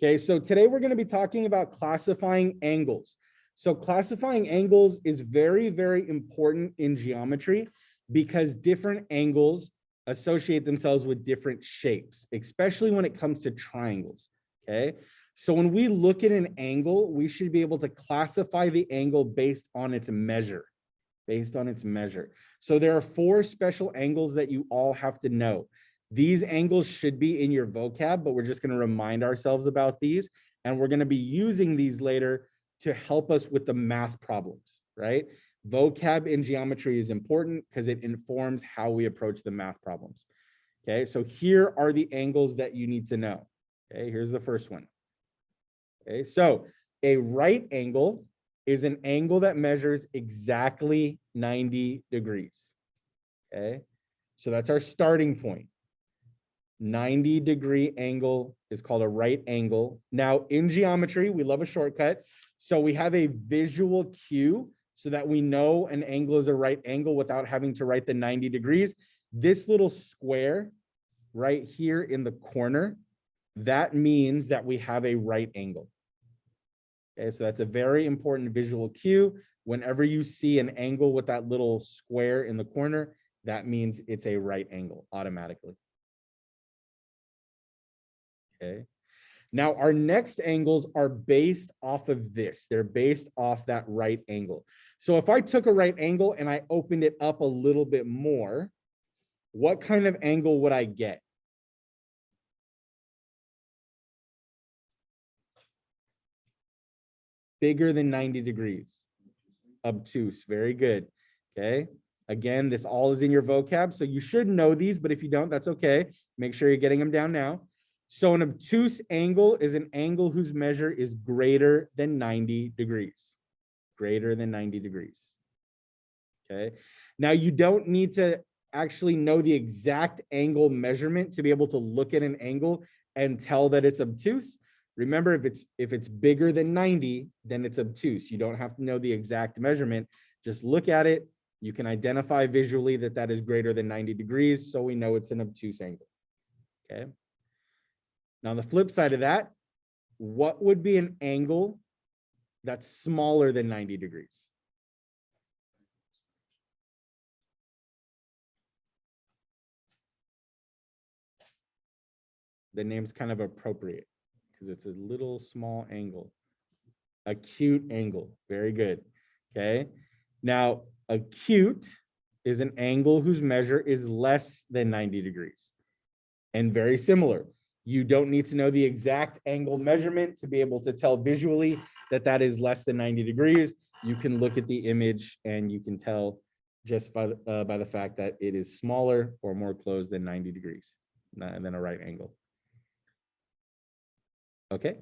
Okay, so today we're going to be talking about classifying angles. So classifying angles is very, very important in geometry because different angles associate themselves with different shapes, especially when it comes to triangles. Okay, so when we look at an angle, we should be able to classify the angle based on its measure. So there are 4 special angles that you all have to know. These angles should be in your vocab, but we're just going to remind ourselves about these. And we're going to be using these later to help us with the math problems, right? Vocab in geometry is important because it informs how we approach the math problems. Okay, so here are the angles that you need to know. Okay, here's the first one. Okay, so a right angle is an angle that measures exactly 90 degrees. Okay, so that's our starting point. 90-degree angle is called a right angle. Now, in geometry, we love a shortcut. So we have a visual cue so that we know an angle is a right angle without having to write the 90 degrees. This little square right here in the corner, that means that we have a right angle. Okay, so that's a very important visual cue. Whenever you see an angle with that little square in the corner, that means it's a right angle automatically. Okay. Now our next angles are based off of this. They're based off that right angle. So if I took a right angle and I opened it up a little bit more, what kind of angle would I get? Bigger than 90 degrees. Obtuse, very good. Okay. Again, this all is in your vocab, so you should know these, but if you don't, that's okay. Make sure you're getting them down now. So an obtuse angle is an angle whose measure is greater than 90 degrees. Greater than 90 degrees. Okay. Now you don't need to actually know the exact angle measurement to be able to look at an angle and tell that it's obtuse. Remember, if it's bigger than 90, then it's obtuse. You don't have to know the exact measurement. Just look at it. You can identify visually that that is greater than 90 degrees, so we know it's an obtuse angle. Okay. Now, on the flip side of that, what would be an angle that's smaller than 90 degrees? The name's kind of appropriate because it's a little small angle. Acute angle. Very good. Okay. Now, acute is an angle whose measure is less than 90 degrees. And very similar. You don't need to know the exact angle measurement to be able to tell visually that that is less than 90 degrees. You can look at the image and you can tell just by the fact that it is smaller or more closed than 90 degrees than a right angle. Okay.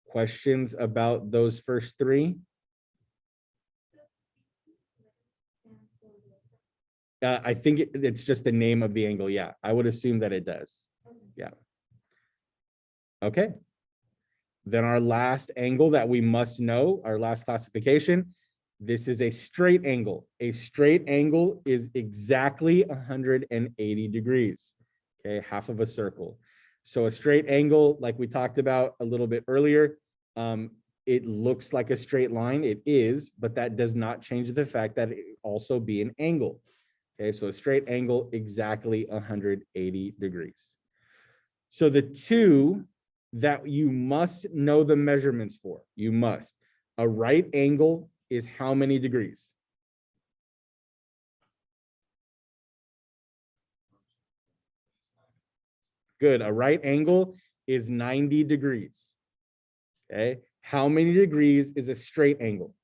Questions about those first 3? I think it's just the name of the angle. Yeah, I would assume that it does. Yeah. Okay. Then our last angle that we must know, our last classification, this is a straight angle. A straight angle is exactly 180 degrees. Okay, half of a circle. So a straight angle, like we talked about a little bit earlier, it looks like a straight line. It is, but that does not change the fact that it also be an angle. Okay, so a straight angle, exactly 180 degrees. So the 2 that you must know the measurements for, you must. A right angle is how many degrees? Good, a right angle is 90 degrees. Okay, how many degrees is a straight angle?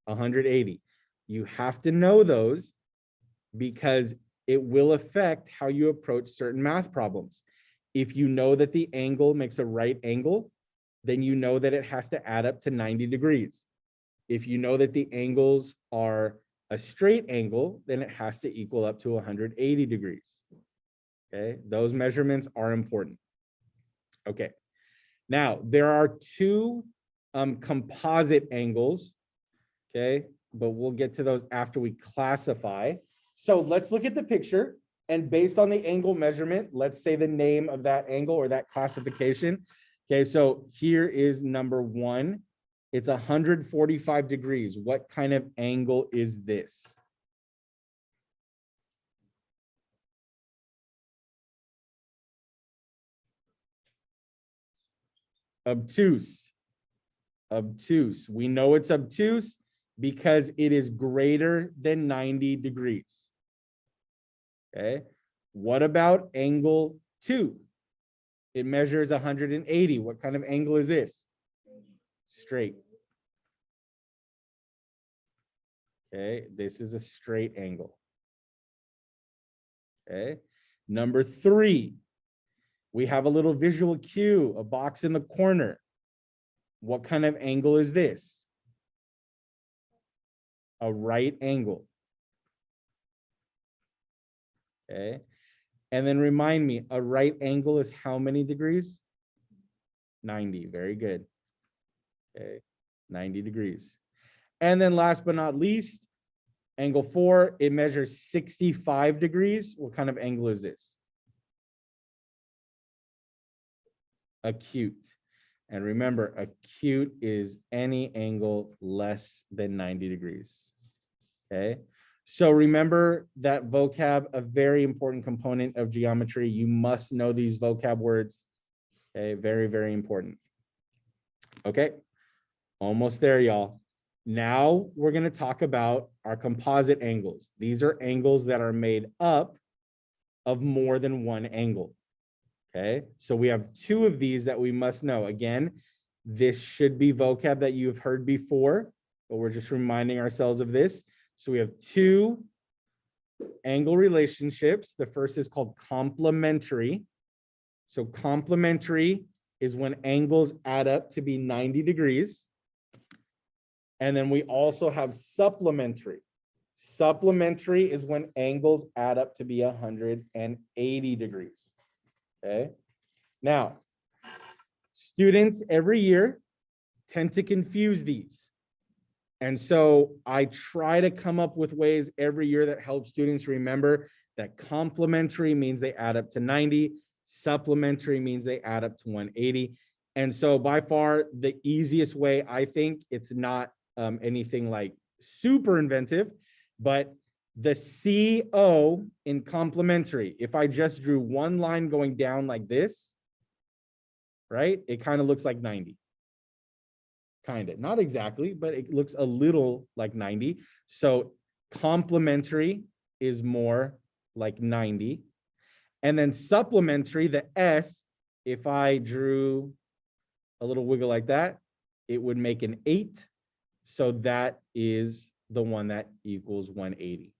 180. You have to know those because it will affect how you approach certain math problems. If you know that the angle makes a right angle, then you know that it has to add up to 90 degrees. If you know that the angles are a straight angle, then it has to equal up to 180 degrees. Okay, those measurements are important. Okay, now there are 2 composite angles. Okay, but we'll get to those after we classify. So let's look at the picture. And based on the angle measurement, let's say the name of that angle or that classification. Okay, so here is number 1. It's 145 degrees. What kind of angle is this? Obtuse. Obtuse. We know it's obtuse because it is greater than 90 degrees. Okay. What about angle 2? It measures 180. What kind of angle is this? Straight. Okay. This is a straight angle. Okay. Number 3, we have a little visual cue, a box in the corner. What kind of angle is this? A right angle. Okay. And then remind me, a right angle is how many degrees? 90. Very good. Okay. 90 degrees. And then last but not least, angle 4, it measures 65 degrees. What kind of angle is this? Acute. And remember, acute is any angle less than 90 degrees. Okay. So remember that vocab, a very important component of geometry. You must know these vocab words. Okay. Very, very important. Okay. Almost there, y'all. Now we're going to talk about our composite angles. These are angles that are made up of more than one angle. Okay, so we have 2 of these that we must know. Again, this should be vocab that you've heard before, but we're just reminding ourselves of this. So we have 2 angle relationships. The first is called complementary. So complementary is when angles add up to be 90 degrees. And then we also have supplementary. Supplementary is when angles add up to be 180 degrees. Okay. Now, students every year tend to confuse these. And so I try to come up with ways every year that help students remember that complementary means they add up to 90, supplementary means they add up to 180. And so by far the easiest way, I think, it's not anything like super inventive, but the CO in complementary, if I just drew one line going down like this, right, it kind of looks like 90. Kind of, not exactly, but it looks a little like 90. So complementary is more like 90. And then supplementary, the S, if I drew a little wiggle like that, it would make an 8. So that is the one that equals 180.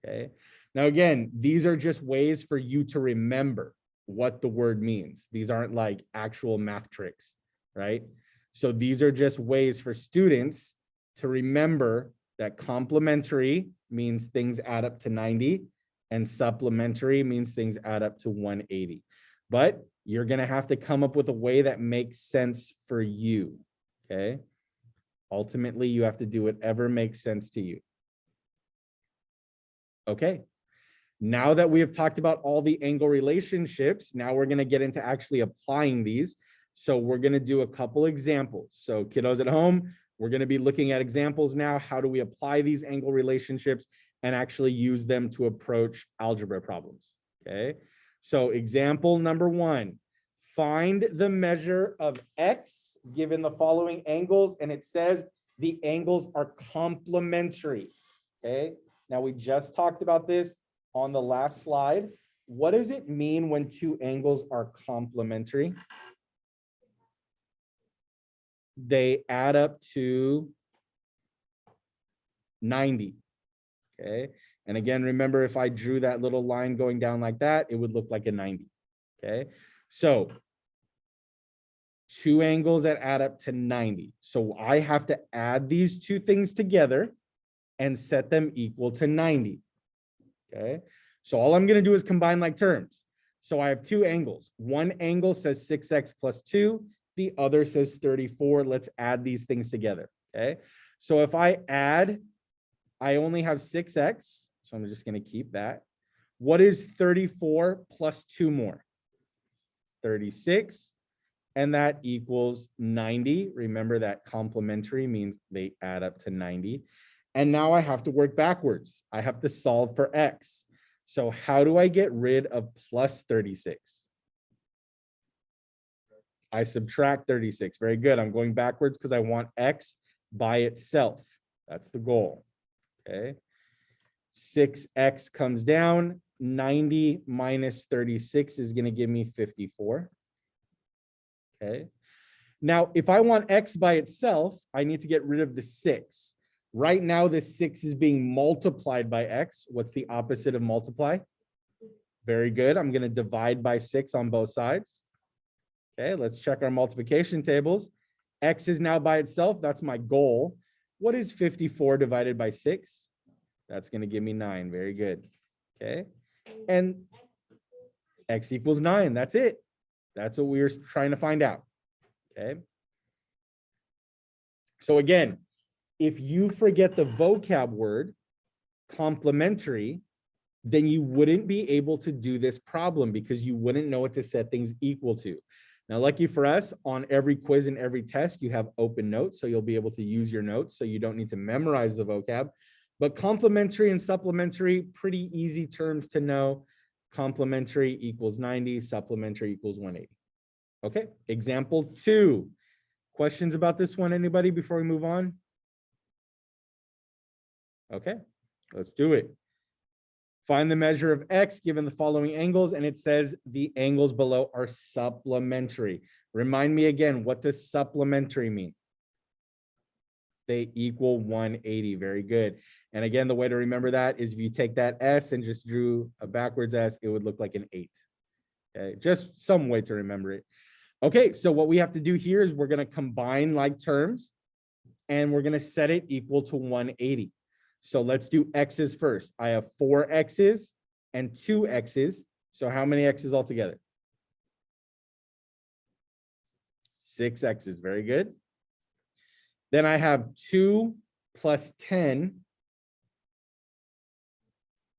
Okay. Now, again, these are just ways for you to remember what the word means. These aren't like actual math tricks, right? So these are just ways for students to remember that complementary means things add up to 90 and supplementary means things add up to 180. But you're going to have to come up with a way that makes sense for you. Okay. Ultimately, you have to do whatever makes sense to you. Okay, now that we have talked about all the angle relationships, now we're going to get into actually applying these. So we're going to do a couple examples. So kiddos at home, we're going to be looking at examples now. How do we apply these angle relationships and actually use them to approach algebra problems? Okay, so example number 1, find the measure of x given the following angles, and it says the angles are complementary. Okay. Now, we just talked about this on the last slide. What does it mean when 2 angles are complementary? They add up to 90. Okay. And again, remember, if I drew that little line going down like that, it would look like a 90. Okay. So 2 angles that add up to 90. So I have to add these 2 things together and set them equal to 90. Okay, so all I'm going to do is combine like terms. So I have 2 angles. One angle says 6x plus 2. The other says 34. Let's add these things together. Okay, so if I add, I only have 6x. So I'm just going to keep that. What is 34 plus 2 more? 36. And that equals 90. Remember that complementary means they add up to 90. And now I have to work backwards. I have to solve for x. So how do I get rid of plus 36? I subtract 36. Very good. I'm going backwards because I want x by itself. That's the goal. Okay. 6x comes down. 90 minus 36 is going to give me 54. Okay. Now, if I want x by itself, I need to get rid of the 6. Right now, the 6 is being multiplied by x. What's the opposite of multiply? Very good. I'm going to divide by 6 on both sides. Okay, let's check our multiplication tables. X is now by itself. That's my goal. What is 54 divided by 6? That's going to give me 9. Very good. Okay. And x equals 9. That's it. That's what we were trying to find out. Okay. So again, if you forget the vocab word complementary, then you wouldn't be able to do this problem because you wouldn't know what to set things equal to. Now, lucky for us, on every quiz and every test, you have open notes, so you'll be able to use your notes, so you don't need to memorize the vocab. But complementary and supplementary, pretty easy terms to know. Complementary equals 90, supplementary equals 180. Okay, example 2. Questions about this one, anybody, before we move on? Okay, let's do it. Find the measure of x given the following angles, and it says the angles below are supplementary. Remind me again, what does supplementary mean? They equal 180. Very good. And again, the way to remember that is if you take that s and just drew a backwards s, it would look like an 8. Okay, just some way to remember it. Okay, so what we have to do here is we're going to combine like terms, and we're going to set it equal to 180. So let's do x's first. I have 4 x's and 2 x's. So how many x's altogether? 6 x's. Very good. Then I have 2 plus 10.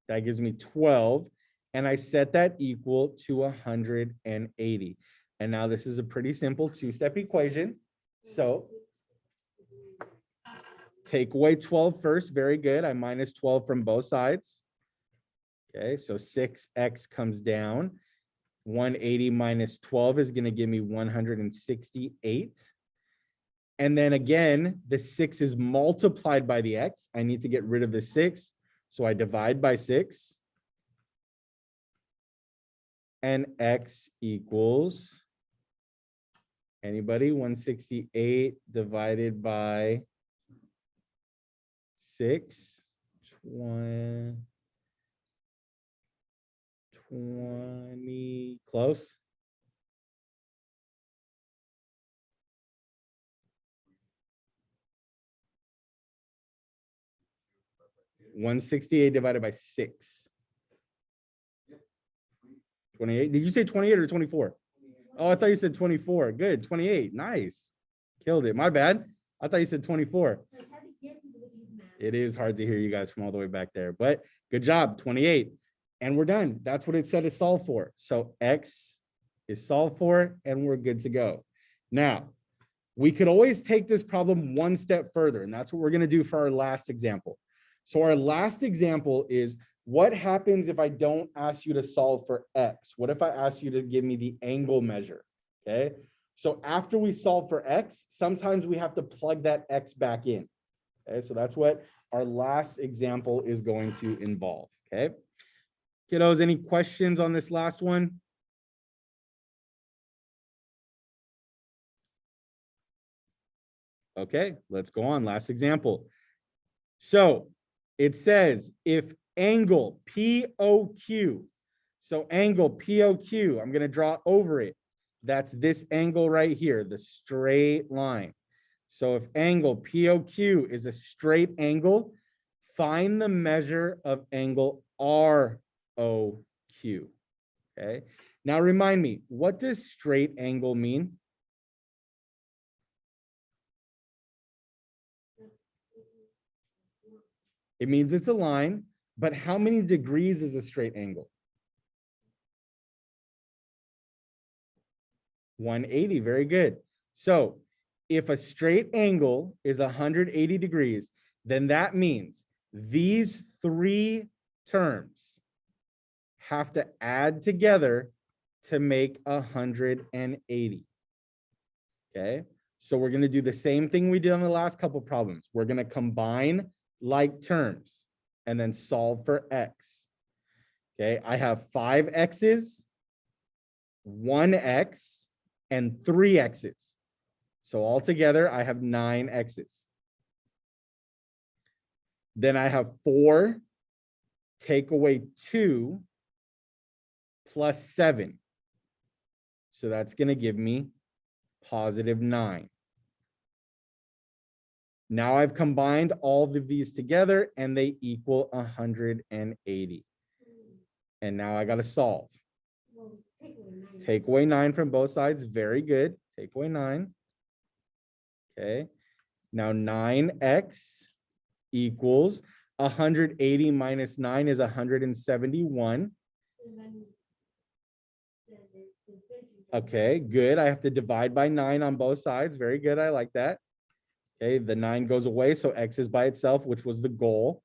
That gives me 12. And I set that equal to 180. And now this is a pretty simple 2-step equation. So take away 12 first. Very good. I minus 12 from both sides. Okay, so 6x comes down. 180 minus 12 is going to give me 168. And then again, the 6 is multiplied by the x. I need to get rid of the 6. So I divide by 6. And x equals, anybody? 168 divided by 6, 20, close. $168 divided by 6. 28. Did you say 28 or 24? Oh, I thought you said 24. Good. 28. Nice. Killed it. My bad. I thought you said 24. It is hard to hear you guys from all the way back there, but good job. 28. And we're done. That's what it said to solve for. So x is solved for, and we're good to go. Now, we could always take this problem one step further, and that's what we're going to do for our last example. So our last example is, what happens if I don't ask you to solve for x? What if I ask you to give me the angle measure? Okay. So after we solve for x, sometimes we have to plug that x back in. Okay. So that's what our last example is going to involve. Okay. Kiddos, any questions on this last one? Okay, let's go on. Last example. So it says if angle POQ, so angle POQ, I'm going to draw over it. That's this angle right here, the straight line. So if angle POQ is a straight angle, find the measure of angle ROQ. Okay. Now remind me, what does straight angle mean? It means it's a line, But how many degrees is a straight angle? 180, very good. So if a straight angle is 180 degrees, then that means these three terms have to add together to make 180. Okay, so we're going to do the same thing we did on the last couple problems. We're going to combine like terms and then solve for x. Okay, I have 5 x's, 1 x, and 3 x's. So altogether, I have 9 x's. Then I have 4, take away 2, plus 7. So that's going to give me positive 9. Now I've combined all of these together and they equal 180. And now I got to solve. Well, Take away 9 from both sides. Very good. Take away 9. Okay. Now 9x equals 180 minus 9 is 171. Okay, good. I have to divide by 9 on both sides. Very good. I like that. Okay, the 9 goes away, so x is by itself, which was the goal.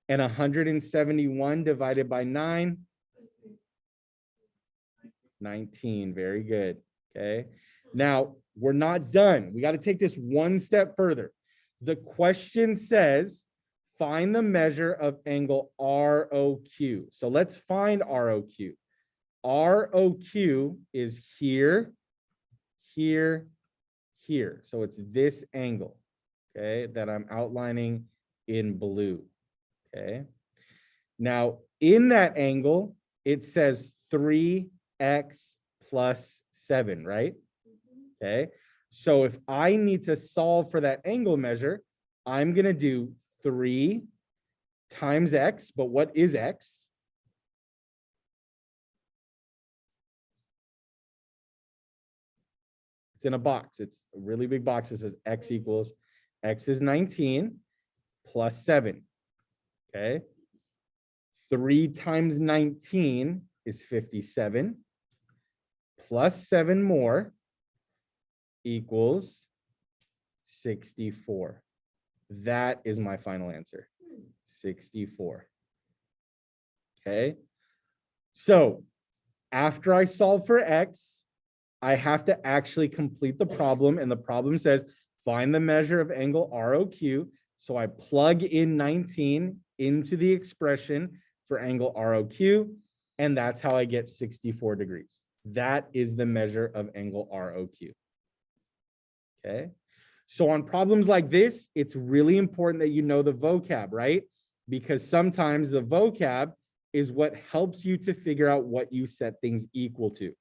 And 171 divided by 9, 19. Very good. Okay. Now, we're not done. We got to take this one step further. The question says, find the measure of angle ROQ. So let's find ROQ. ROQ is here, here, here. So it's this angle, okay, that I'm outlining in blue, okay? Now, in that angle, it says 3x plus 7, right? Okay, so if I need to solve for that angle measure, I'm going to do 3 times x, but what is x? It's in a box. It's a really big box that says x equals, x is 19 plus 7, okay? 3 times 19 is 57, plus 7 more equals 64. That is my final answer, 64. Okay, so after I solve for x, I have to actually complete the problem, and the problem says find the measure of angle ROQ. So I plug in 19 into the expression for angle ROQ, and that's how I get 64 degrees. That is the measure of angle ROQ. Okay, so on problems like this, it's really important that you know the vocab, right? Because sometimes the vocab is what helps you to figure out what you set things equal to.